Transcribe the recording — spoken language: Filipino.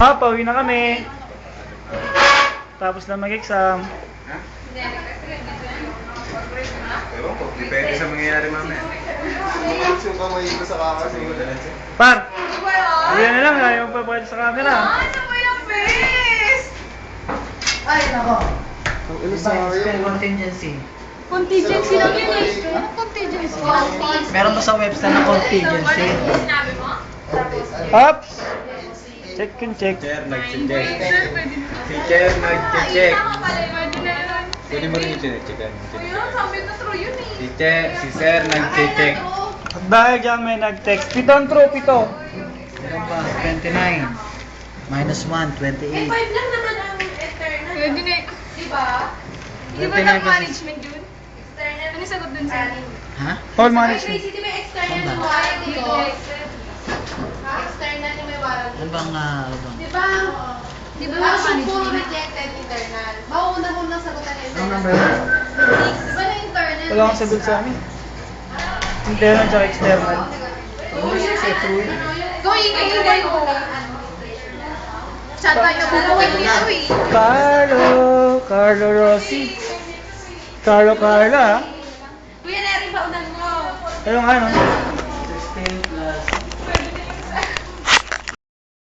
Pauwi na kami. Tapos na mag-exam. Ewan ko, depende sa mangyayari mamaya. Yung kamay ko sa kakasunod. Par! Ayan na lang, ayaw mo pa sa camera. Ano ba yung face? Ay, nako. Contingency. Contingency lang yun eh. Anong contingency? Meron to sa website na contingency. Sinabi mo? Ups! Check and check. Teacher, Sir, nag-check. pwede na. Teacher, nag-check. Tama pala, imagine na yun. Pwede mo rin yung check-an. Ayun, sabi na true yun eh. Teacher, si Sir, nag-check. At dahil dyan may nag-text. Piton true, pito. Meron pa, 29. Minus 1, 28. 5 lang naman ang external. Pwede na eh. Diba? Di ba 29 ng kasi- management yun? External. Ano yung sagot dun sa akin? Ha? All Ay, management. Tracy, di ba external Saan ba? yung warranty ko? External yung may warranty. Ano bang, ano bang? Di ba? Di ba yung management? Puro rejected internal. Mauna sagutan yung Anong internal. number yun? Di ba na internal? Wala akong sagot sa amin. Internal at external. Kung ingay mo. Chat tayo bubuhay nito eh. Carlo Rossi. Carla. Kuya Nery, paunan mo. Ayun ano?